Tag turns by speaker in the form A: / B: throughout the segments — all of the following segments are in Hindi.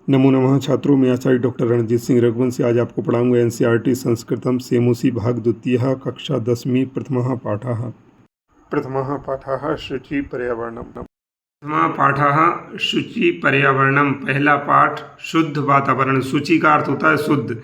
A: नमो नमः छात्रों, मैं आचार्य डॉक्टर रणजीत सिंह रघुवंशी आज आपको पढ़ाऊंगा एनसीईआरटी संस्कृतम सेमुसी भाग द्वितीय कक्षा 10वीं प्रथमः पाठः शुचि पर्यावरणम। पहला पाठ शुद्ध वातावरण। शुचि का अर्थ होता है शुद्ध।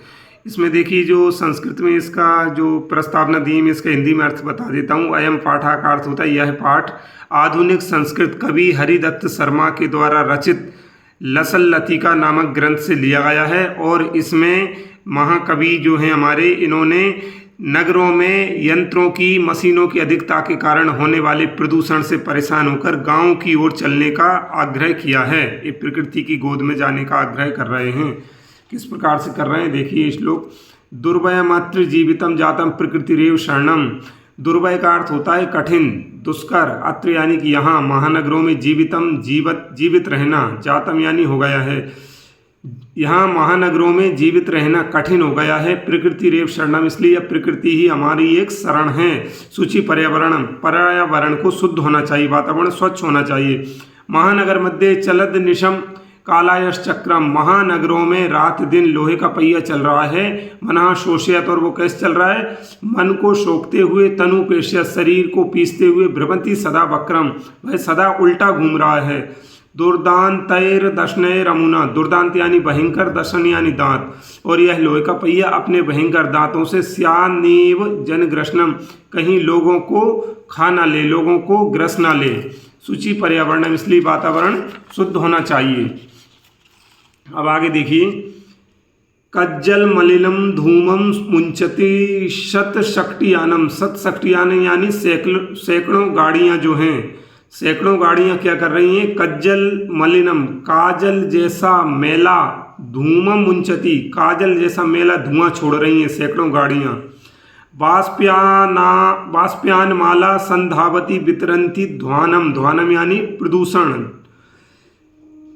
A: इसमें देखिए जो संस्कृत में इसका जो प्रस्तावना दी है, इसका हिंदी में अर्थ बता देता हूँ। अयम पाठा का अर्थ होता है यह पाठ आधुनिक संस्कृत कवि हरिदत्त शर्मा के द्वारा रचित लसल लतिका नामक ग्रंथ से लिया गया है। और इसमें महाकवि जो हैं हमारे, इन्होंने नगरों में यंत्रों की, मशीनों की अधिकता के कारण होने वाले प्रदूषण से परेशान होकर गांव की ओर चलने का आग्रह किया है। ये प्रकृति की गोद में जाने का आग्रह कर रहे हैं। किस प्रकार से कर रहे हैं देखिए श्लोक। दुर्भयमात्र जीवितम जातम प्रकृतिरेव शरणम। दुर्भय का अर्थ होता है कठिन, दुष्कर। अत्र यानी कि यहाँ, महानगरों में जीवितम जीवित रहना, जातम यानी हो गया है। यहाँ महानगरों में जीवित रहना कठिन हो गया है। प्रकृति रेव शरणम, इसलिए प्रकृति ही हमारी एक शरण है। शुचि पर्यावरण, पर्यावरण को शुद्ध होना चाहिए, वातावरण स्वच्छ होना चाहिए। महानगर मध्य चलद निशम कालायश चक्रम। महानगरों में रात दिन लोहे का पहिया चल रहा है। मना शोषयत, और वो कैसे चल रहा है? मन को शोकते हुए, तनु पेश्य, शरीर को पीसते हुए, भ्रमति सदा वक्रम, वह सदा उल्टा घूम रहा है। दुर्दांतैर दशनैर अमुना। दुर्दांत यानी भयंकर, दशन यानी दांत। और यह लोहे का पहिया अपने भयंकर दांतों से स्यानेव जनग्रसनम, कहीं लोगों को खा ना ले, लोगों को ग्रस ना ले। शुचि पर्यावरण, इसलिए वातावरण शुद्ध होना चाहिए। अब आगे देखिए। कज्जल मलिनम धूमम मुंचति शत शक्तियानम। शत शक्तियान यानी सैकड़ों गाड़ियां जो हैं, सैकड़ों गाड़ियां क्या कर रही हैं? कज्जल मलिनम, काजल जैसा मेला, धूमम मुंचति, काजल जैसा मेला धुआं छोड़ रही हैं सैकड़ों गाड़ियां। बाष्प्यान माला संधावती वितरंती ध्वानम। ध्वानम यानी प्रदूषण,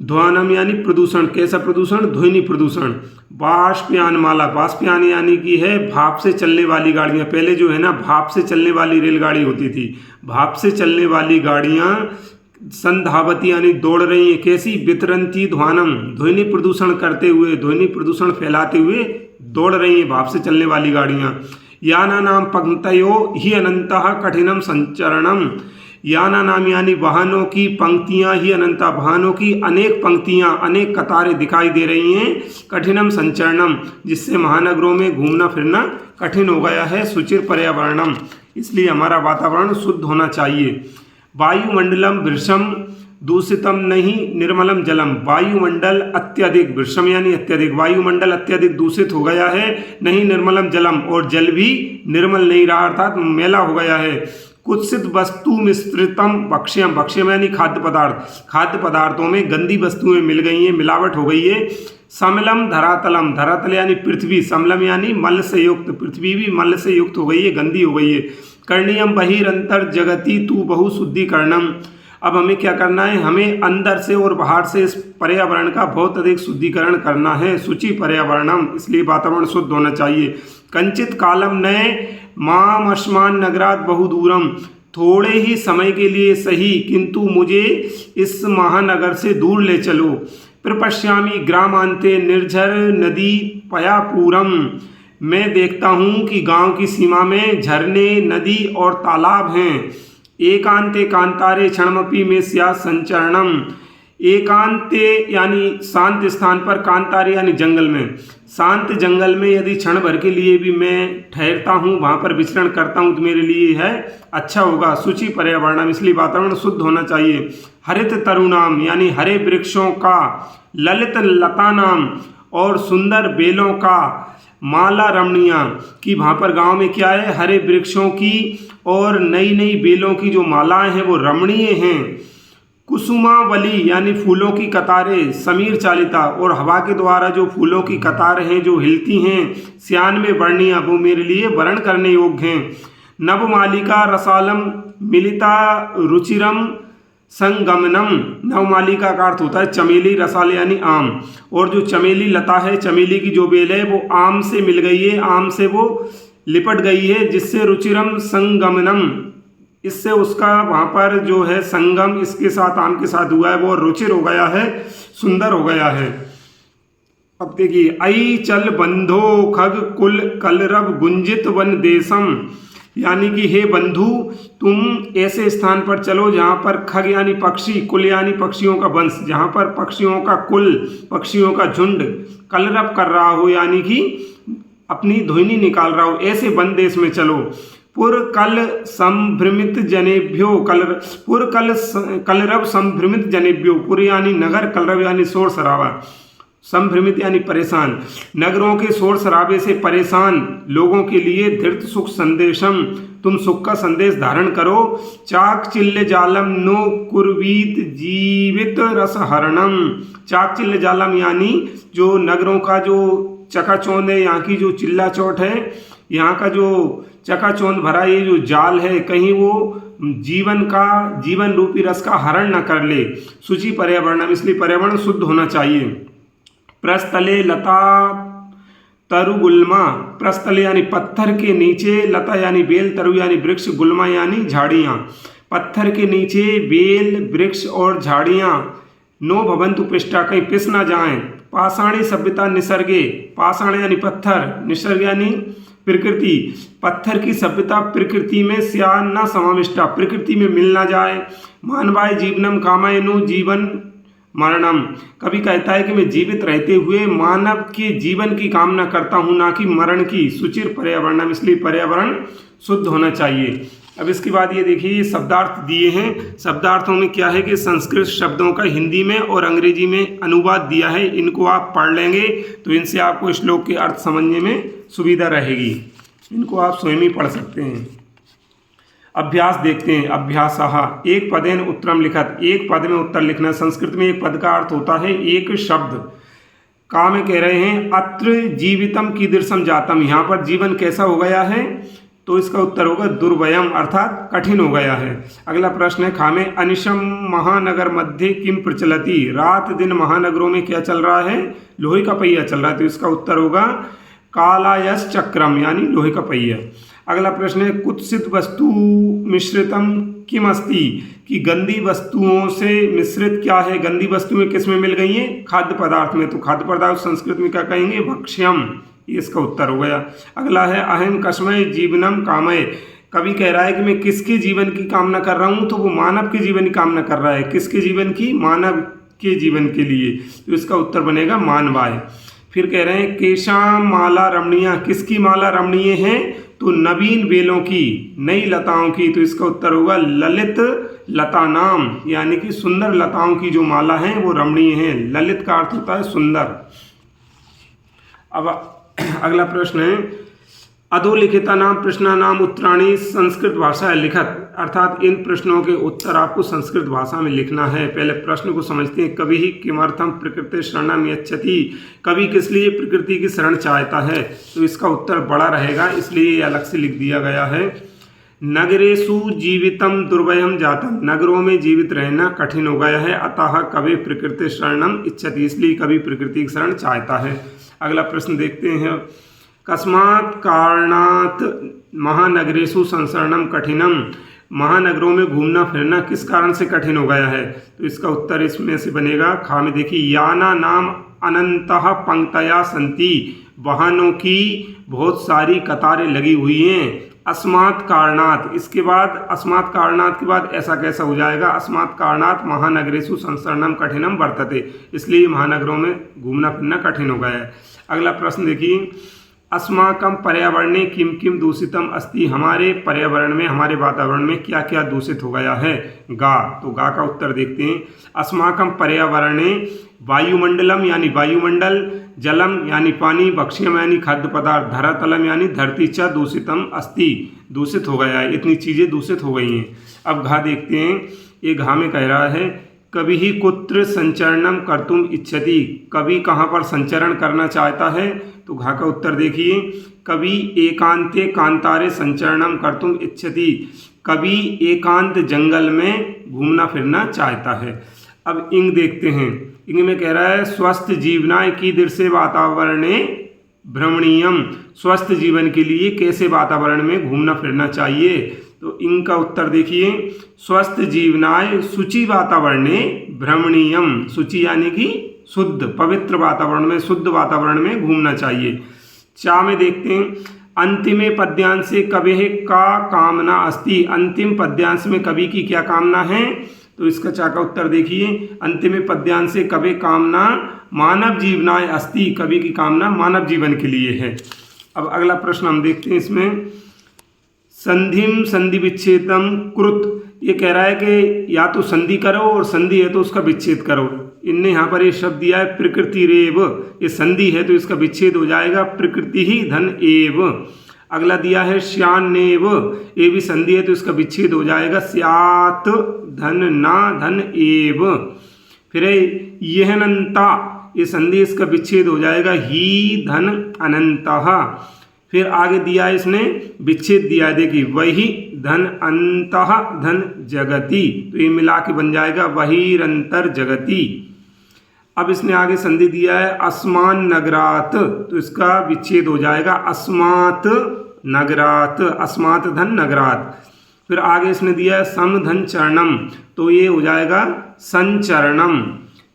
A: ध्वानम यानी प्रदूषण। कैसा प्रदूषण? ध्वनि प्रदूषण। बाष्प्यान माला, बाष्प्यान यानी कि है भाप से चलने वाली गाड़ियां। पहले जो है ना, भाप से चलने वाली रेलगाड़ी होती थी। भाप से चलने वाली गाड़ियां संधावती यानी दौड़ रही हैं। कैसी? वितरंती ध्वानम, ध्वनि प्रदूषण करते हुए, ध्वनि प्रदूषण फैलाते हुए दौड़ रही हैं भाप से चलने वाली गाड़ियां। याना नाम पंक्तयो ही अनंतः कठिनम संचरणम। याना नाम यानी वाहनों की पंक्तियां, ही अनंता, वाहनों की अनेक पंक्तियां, अनेक कतारें दिखाई दे रही हैं। कठिनम संचरणम, जिससे महानगरों में घूमना फिरना कठिन हो गया है। शुचिर पर्यावरणम, इसलिए हमारा वातावरण शुद्ध होना चाहिए। वायुमंडलम वृषम दूषितम नहीं निर्मलम जलम। वायुमंडल अत्यधिक, वृषम यानी अत्यधिक, वायुमंडल अत्यधिक दूषित हो गया है। नहीं निर्मलम जलम, और जल भी निर्मल नहीं रहा, अर्थात मैला हो गया है। कुत्सित वस्तु मिश्रितम भक्ष्यम। भक्ष्यम यानी खाद्य पदार्थ, खाद्य पदार्थों में गंदी वस्तुएं मिल गई हैं, मिलावट हो गई है। समलम धरातलम, धरातल यानी पृथ्वी, समलम यानी मल से युक्त, पृथ्वी भी मल से युक्त हो गई है, गंदी हो गई है। कर्णीयम बहिरंतर जगति तू बहु शुद्धिकरणम। अब हमें क्या करना है? हमें अंदर से और बाहर से इस पर्यावरण का बहुत अधिक शुद्धिकरण करना है। शुचि पर्यावरणम, इसलिए वातावरण शुद्ध होना चाहिए। कंचित कालम नए माम अस्मान नगरात बहुदूरम। थोड़े ही समय के लिए सही, किंतु मुझे इस महानगर से दूर ले चलो। प्रपश्यामी ग्रामांते निर्झर नदी पयापूरम। मैं देखता हूँ कि गांव की सीमा में झरने, नदी और तालाब हैं। एकांते कांतारे क्षणमपि में स्या संचरणम। एकांते यानी शांत स्थान पर, कांतारे यानी जंगल में, शांत जंगल में यदि क्षण भर के लिए भी मैं ठहरता हूँ, वहाँ पर विचरण करता हूँ, तो मेरे लिए है अच्छा होगा। शुचि पर्यावरणम, इसलिए वातावरण शुद्ध होना चाहिए। हरित तरुणाम यानी हरे वृक्षों का, ललित लतानाम और सुंदर बेलों का, माला रमणीया कि वहाँ पर गांव में क्या है? हरे वृक्षों की और नई नई बेलों की जो मालाएं हैं वो रमणीय हैं। कुसुमावली यानी फूलों की कतारें, समीर चालिता, और हवा के द्वारा जो फूलों की कतारें हैं जो हिलती हैं, श्यान में वर्णिया, वो मेरे लिए वर्ण करने योग्य हैं। नवमालिका रसालम मिलिता रुचिरम संगमनम। नवमालिका का अर्थ होता है चमेली, रसाल यानी आम, और जो चमेली लता है, चमेली की जो बेल है वो आम से मिल गई है, आम से वो लिपट गई है, जिससे रुचिरम संगमनम, इससे उसका वहाँ पर जो है संगम इसके साथ, आम के साथ हुआ है, वो रुचिर हो गया है, सुंदर हो गया है। अब देखिए, आई चल बंधो खग कुल कलरव गुंजित वन देशम, यानी कि हे बंधु, तुम ऐसे स्थान पर चलो जहाँ पर खग यानी पक्षी, कुल यानी पक्षियों का वंश, जहाँ पर पक्षियों का कुल, पक्षियों का झुंड कलरव कर रहा हो, यानी कि अपनी ध्वनि निकाल रहा हो, ऐसे वन देश में चलो। पुरकल संभ्रमित जनेभ्यो कलरव संभ्रमित जनेभ्यो, पुर यानी नगर, कलरव यानी शोर शराबा, संभ्रमित यानी परेशान, नगरों के शोर शराबे से परेशान लोगों के लिए धृत सुख संदेशम, तुम सुख का संदेश धारण करो। चाक चिल्ल जालम नो कुर्वीत जीवित रसहरणम, चाक चिल्ल जालम यानी जो नगरों का जो चकाचौंध है, यहाँ की जो चिल्ला चौट है, यहाँ का जो चकाचौंध भरा ये जो जाल है, कहीं वो जीवन रूपी रस का हरण न कर ले। शुचि पर्यावरण, इसलिए पर्यावरण शुद्ध होना चाहिए। प्रस्थले लता तरु गुल्मा, प्रस्थले यानी पत्थर के नीचे, लता यानी बेल, तरु यानी वृक्ष, गुल्मा यानी झाड़ियाँ। पत्थर के नीचे बेल, वृक्ष और झाड़ियाँ, नो भवंतु पृष्ठा, कहीं पिस ना जाएं। पाषाणी सभ्यता निसर्गे, पाषाण यानी पत्थर, निसर्ग यानी प्रकृति, पत्थर की सभ्यता प्रकृति में स्यान न समाविष्टा, प्रकृति में मिल ना जाए। मानवाय जीवनम कामायनु जीवन मरणम, कभी कहता है कि मैं जीवित रहते हुए मानव के जीवन की कामना करता हूँ, ना कि मरण की। सुचिर पर्यावरणम, इसलिए पर्यावरण शुद्ध होना चाहिए। अब इसके बाद ये देखिए, ये शब्दार्थ दिए हैं। शब्दार्थों में क्या है कि संस्कृत शब्दों का हिंदी में और अंग्रेजी में अनुवाद दिया है, इनको आप पढ़ लेंगे तो इनसे आपको श्लोक के अर्थ समझने में सुविधा रहेगी। इनको आप स्वयं ही पढ़ सकते हैं। अभ्यास देखते हैं। अभ्यासः, एक पदेन उत्तरम लिखत, एक पद में उत्तर लिखना। संस्कृत में एक पद का अर्थ होता है एक शब्द। का में कह रहे हैं अत्र जीवितम कीदृशम जातम, यहाँ पर जीवन कैसा हो गया है, तो इसका उत्तर होगा दुर्भयम, अर्थात कठिन हो गया है। अगला प्रश्न है खा में, अनिशम महानगर मध्य किम प्रचलति, रात दिन महानगरों में क्या चल रहा है, लोहे का पहिया चल रहा है, तो इसका उत्तर होगा कालायस चक्रम, यानी लोहे का पहिया। अगला प्रश्न है कुत्सित वस्तु मिश्रितम किम अस्ति, कि गंदी वस्तुओं से मिश्रित क्या है, गंदी वस्तुएं किस में मिल गई हैं, खाद्य पदार्थ में, तो खाद्य पदार्थ संस्कृत में क्या कहेंगे, भक्ष्यम, ये इसका उत्तर हो गया। अगला है अहम कस्मय जीवनम कामय, कवि कह रहा है कि मैं किसके जीवन की कामना कर रहा हूँ, तो वो मानव के जीवन की कामना कर रहा है। किसके जीवन की, मानव के जीवन के लिए, तो इसका उत्तर बनेगा मानवाय। फिर कह रहे हैं केशाम माला रमणीय, किसकी माला रमणीय है, तो नवीन बेलों की, नई लताओं की, तो इसका उत्तर होगा ललित लता नाम, यानी कि सुंदर लताओं की जो माला है वो रमणीय है। ललित का अर्थ होता है सुंदर। अब अगला प्रश्न है अधोलिखिता नाम प्रश्ना नाम उत्तराणी संस्कृत भाषा है लिखत, अर्थात इन प्रश्नों के उत्तर आपको संस्कृत भाषा में लिखना है। पहले प्रश्न को समझते हैं। कवि ही किमर्थम प्रकृति शरणम यच्छति, कवि किस लिए प्रकृति की शरण चाहता है, तो इसका उत्तर बड़ा रहेगा, इसलिए अलग से लिख दिया गया है। नगरेषु जीवितम दुर्भयम जातम, नगरों में जीवित रहना कठिन हो गया है, अतः कवि प्रकृति शरणम इच्छति, इसलिए कवि प्रकृति की शरण चाहता है। अगला प्रश्न देखते हैं कस्मात् कारणात् महानगरेषु संसरणम कठिनम, महानगरों में घूमना फिरना किस कारण से कठिन हो गया है, तो इसका उत्तर इसमें से बनेगा खा में। देखिए याना नाम अनंतः पंक्तया संति, वाहनों की बहुत सारी कतारें लगी हुई हैं। अस्मात् कारणात्, इसके बाद अस्मात् कारणात् के बाद ऐसा कैसा हो जाएगा, अस्मात् कारणात् महानगरेषु संसरणम कठिनम वर्तते, इसलिए महानगरों में घूमना फिरना कठिन हो गया है। अगला प्रश्न देखिए अस्माकं पर्यावरणे किम किम दूषितम अस्ति, हमारे पर्यावरण में, हमारे वातावरण में क्या क्या दूषित हो गया है। गा, तो गा का उत्तर देखते हैं। अस्माकं पर्यावरणे वायुमंडलम यानी वायुमंडल, जलम यानी पानी, भक्ष्यम यानी खाद्य पदार्थ, धरातलम यानी धरती च दूषितम अस्ति, दूषित हो गया है, इतनी चीज़ें दूषित हो गई हैं। अब घा देखते हैं। ये घा में कह रहा है कवि ही कुत्र संचरणम कर्तुम इच्छति, कवि कहाँ पर संचरण करना चाहता है, तो घा का उत्तर देखिए कवि एकांते कांतारे संचरणम कर्तुम इच्छति, कवि एकांत जंगल में घूमना फिरना चाहता है। अब इंग देखते हैं। इंग में कह रहा है स्वस्थ जीवनाय की दृश्य वातावरणे भ्रमणीयम, स्वस्थ जीवन के लिए कैसे वातावरण में घूमना फिरना चाहिए, तो इनका उत्तर देखिए स्वस्थ जीवनाय शुचि वातावरणे भ्रमणीयम, शुचि यानी कि शुद्ध पवित्र वातावरण में, शुद्ध वातावरण में घूमना चाहिए। चा में देखते हैं, अंतिमे पद्यांशे कवेः का कामना अस्ति। अंतिम पद्यांश में कवि की क्या कामना है? तो इसका चा का उत्तर देखिए, अंतिमे पद्यांशे कवे कामना मानव जीवनाय अस्ति। कवि की कामना मानव जीवन के लिए है। अब अगला प्रश्न हम देखते हैं इसमें, संधिम संधि विच्छेदम कृत। ये कह रहा है कि या तो संधि करो और संधि है तो उसका विच्छेद करो। इनने यहाँ पर ये शब्द दिया है प्रकृति रेव, ये संधि है तो इसका विच्छेद हो जाएगा प्रकृति ही धन एव। अगला दिया है श्यानेव, ये भी संधि है तो इसका विच्छेद हो जाएगा स्यात धन ना धन एव। फिर यह अनंता, ये संधि इसका विच्छेद हो जाएगा ही धन अनंतः। फिर आगे दिया है इसने विच्छेद दिया है, देखिए वही धन अंतः धन जगति, तो ये मिला के बन जाएगा वहीरंतर जगति। अब इसने आगे संधि दिया है अस्मान नगरात, तो इसका विच्छेद हो जाएगा अस्मात नगरात, अस्मात धन नगरात। फिर आगे इसने दिया है सम धन चरणम, तो ये हो जाएगा संचरणम।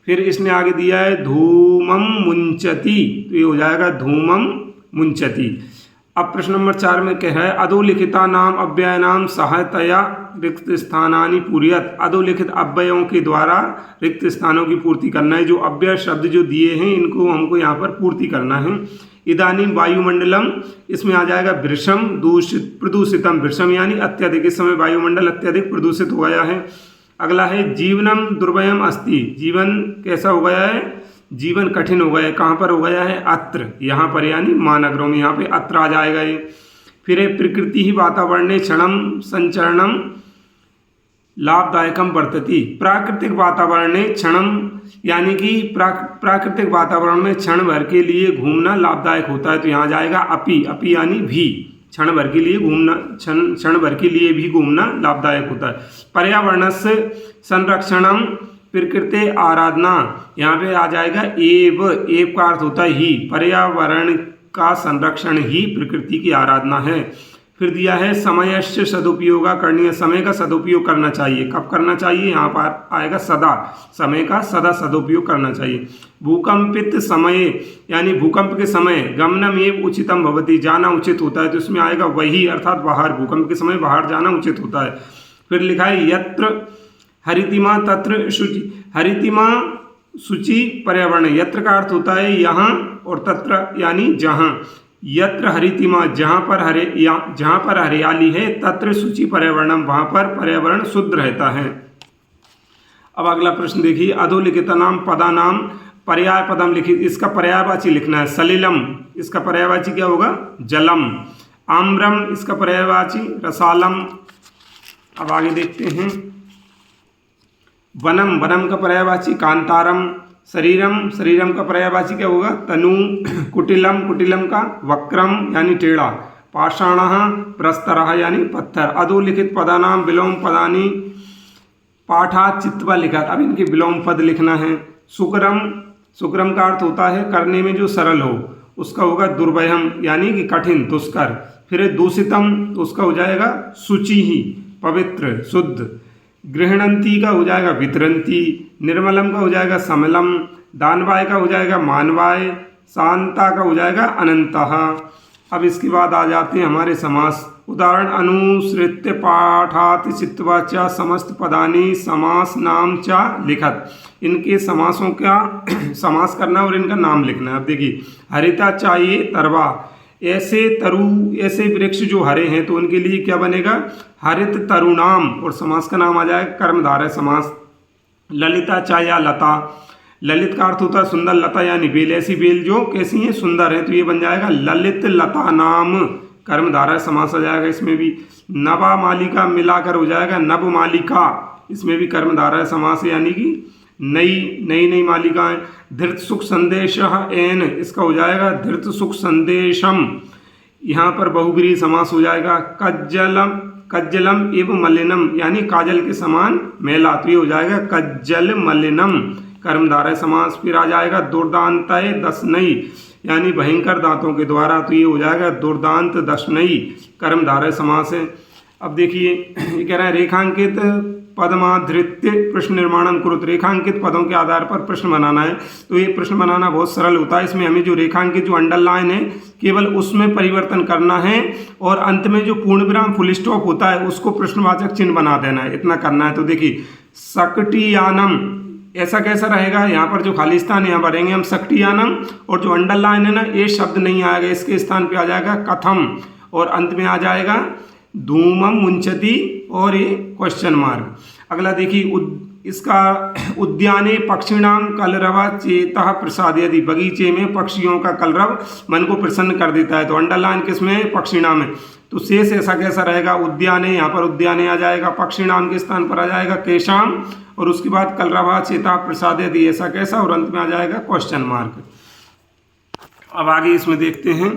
A: फिर इसने आगे दिया है धूमम मुंचति, तो ये हो जाएगा धूमम मुंचति। अब प्रश्न नंबर 4 में कह रहा है अधोलिखिता नाम अव्यय नाम सहायतया रिक्त स्थानानि पूर्यत। अधोलिखित अव्ययों के द्वारा रिक्त स्थानों की पूर्ति करना है। जो अव्यय शब्द जो दिए हैं इनको हमको यहाँ पर पूर्ति करना है। इदानीम वायुमंडलम, इसमें आ जाएगा वृषम दूषित प्रदूषितम। वृषम यानी अत्यधिक, इस समय वायुमंडल अत्यधिक प्रदूषित हो गया है। अगला है जीवनम दुर्भयम अस्ति। जीवन कैसा हो गया है? जीवन कठिन हो गया है। कहाँ पर हो गया है? अत्र, यहाँ पर यानी महानगरों में, यहाँ पे अत्र आ जाएगा ये। फिर है प्रकृति ही वातावरणे क्षणम संचरणम लाभदायकम वर्तति। प्राकृतिक वातावरणे क्षणम यानी कि प्राकृतिक वातावरण में क्षण भर के लिए घूमना लाभदायक होता है, तो यहाँ जाएगा अपि। अपि यानी भी, क्षण भर के लिए घूमना, क्षण भर के लिए भी घूमना लाभदायक होता है। पर्यावरणस्य संरक्षणम प्रकृति आराधना, यहाँ पे आ जाएगा एव। एव का अर्थ होता है ही, पर्यावरण का संरक्षण ही प्रकृति की आराधना है। फिर दिया है समयस्य सदुपयोग करणीय। समय का सदुपयोग करना चाहिए। कब करना चाहिए? यहाँ पर आएगा सदा, समय का सदा सदुपयोग करना चाहिए। भूकंपित समय यानी भूकंप के समय गमनम एव उचितम भवति, जाना उचित होता है, तो इसमें आएगा वही, अर्थात बाहर। भूकंप के समय बाहर जाना उचित होता है। फिर लिखा है यत्र हरितिमा तत्र शुचि। हरितिमा शुचि पर्यावरण, यत्र का अर्थ होता है यहाँ, और तत्र यानी जहाँ। यत्र हरितिमा, जहाँ पर हरियाली है, तत्र शुचि पर्यावरणम, वहाँ पर पर्यावरण शुद्ध रहता है। अब अगला प्रश्न देखिए, अधोलिखितानाम पदानाम पर्याय पदम लिखित। इसका पर्यायवाची लिखना है। सलिलम, इसका पर्यायवाची क्या होगा? जलम। आम्रम, इसका पर्यायवाची रसालम। अब आगे देखते हैं, वनम, वनम का पर्यायवाची कांतारम। शरीरम, शरीरम का पर्यायवाची क्या होगा? तनु। कुटिलम, कुटिलम का वक्रम यानी टेढ़ा। पाषाणः प्रस्तरः यानी पत्थर। अधोलिखित पदानाम विलोम पदानी पाठा चित्वा लिखा। अब इनके विलोम पद लिखना है। सुकरम, सुकरम का अर्थ होता है करने में जो सरल हो, उसका होगा दुर्भयम यानी कि कठिन, दुष्कर। फिर दूषितम, तो उसका हो जाएगा शुचि ही, पवित्र, शुद्ध। गृहणंती का हो जाएगा वितरंती। निर्मलम का हो जाएगा समलम। दानवाय का हो जाएगा मानवाय। शांता का हो जाएगा अनंतः। अब इसके बाद आ जाते हैं हमारे समास। उदाहरण अनुसृत्य पाठात चित्वा च समस्त पदानी समास नाम च लिखत। इनके समासों का समास करना और इनका नाम लिखना है। अब देखिए, हरिता चाहिए तरवा। ऐसे तरु, ऐसे वृक्ष जो हरे हैं तो उनके लिए क्या बनेगा? हरित तरुणाम, और समास का नाम आ जाएगा कर्मधारय समास। ललिता चाया लता। ललित का अर्थ होता है सुंदर, लता यानी बेल। ऐसी बेल जो कैसी हैं? सुंदर हैं, तो ये बन जाएगा ललित लता नाम, कर्मधारय समास आ जाएगा इसमें भी। नवा मालिका मिलाकर हो जाएगा नव मालिका, इसमें भी कर्मधारय समास यानी कि नई नई नई मालिकाएं। धृत सुख संदेश एन, इसका हो जाएगा धृत सुख संदेशम, यहाँ पर बहुब्रीहि समास हो जाएगा। कज्जलम, कज्जलम एवं मलिनम यानी काजल के समान मैला, तो ये हो जाएगा कज्जल मलिनम, कर्मधारय समास। फिर आ जाएगा दुर्दांतय दशनई यानी भयंकर दांतों के द्वारा, तो ये हो जाएगा दुर्दांत दशनई, कर्मधारय समास है। अब देखिए, ये कह रहा है रेखांकित पदमाधृत्य प्रश्न निर्माणम कुरुत, रेखांकित पदों के आधार पर प्रश्न बनाना है। तो ये प्रश्न बनाना बहुत सरल होता है। इसमें हमें जो रेखांकित जो अंडरलाइन है केवल उसमें परिवर्तन करना है और अंत में जो पूर्ण विराम फुल स्टॉप होता है उसको प्रश्नवाचक चिन्ह बना देना है, इतना करना है। तो देखिए सक्टियानम ऐसा कैसा रहेगा, यहाँ पर जो खाली स्थान यहाँ भरेंगे हम सक्टियानम, और जो अंडरलाइन है ना ये शब्द नहीं आएगा, इसके स्थान पे आ जाएगा कथम और अंत में आ जाएगा धूमम मुंचति और ये क्वेश्चन मार्क। अगला देखिए इसका उद्याने पक्षिणाम कलरव चेतः प्रसाद, यदि बगीचे में पक्षियों का कलरव मन को प्रसन्न कर देता है। तो अंडरलाइन किसमें, पक्षिणाम में। तो शेष ऐसा कैसा रहेगा, उद्याने, यहाँ पर उद्याने आ जाएगा, पक्षिणाम के स्थान पर आ जाएगा केशाम और उसके बाद कलरव चेतः प्रसाद, यदि ऐसा कैसा, और अंत में आ जाएगा क्वेश्चन मार्क। अब आगे इसमें देखते हैं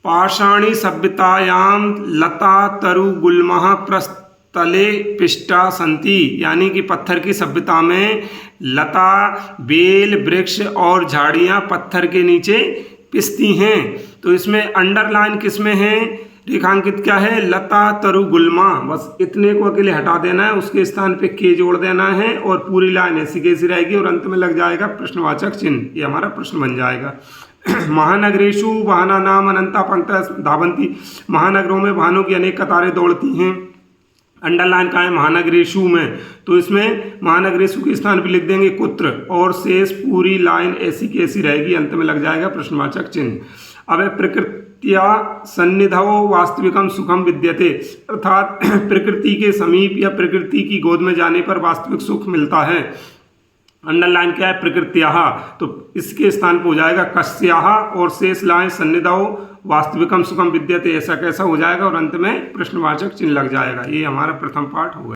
A: पाषाणी सभ्यतायाम लता तरु गुल्मः प्रस्तले पिष्टा संति, यानी कि पत्थर की सभ्यता में लता, बेल, वृक्ष और झाड़ियाँ पत्थर के नीचे पिसती हैं। तो इसमें अंडरलाइन किसमें है, रेखांकित क्या है, लता तरु गुल्मा, बस इतने को अकेले हटा देना है, उसके स्थान पे के जोड़ देना है और पूरी लाइन ऐसी कैसी रहेगी और अंत में लग जाएगा प्रश्नवाचक चिन्ह, ये हमारा प्रश्न बन जाएगा। महानगरेशु वाहना नाम अनंता पंक्ता धावंती, महानगरों में वाहनों की अनेक कतारें दौड़ती हैं। अंडरलाइन का है महानगरेशु में, तो इसमें महानगरेशु के स्थान पर लिख देंगे कुत्र और शेष पूरी लाइन ऐसी की ऐसी रहेगी, अंत में लग जाएगा प्रश्नवाचक चिन्ह। अब प्रकृत्या सन्निधौ वास्तविकम सुखम विद्यते, अर्थात प्रकृति के समीप या प्रकृति की गोद में जाने पर वास्तविक सुख मिलता है। अंडरलाइन क्या है, प्रकृत्याः, तो इसके स्थान पर हो जाएगा कस्याः और शेष लाइन सन्निधौ वास्तविकम सुखम विद्यते, ऐसा कैसा हो जाएगा और अंत में प्रश्नवाचक चिन्ह लग जाएगा। ये हमारा प्रथम पाठ होगा।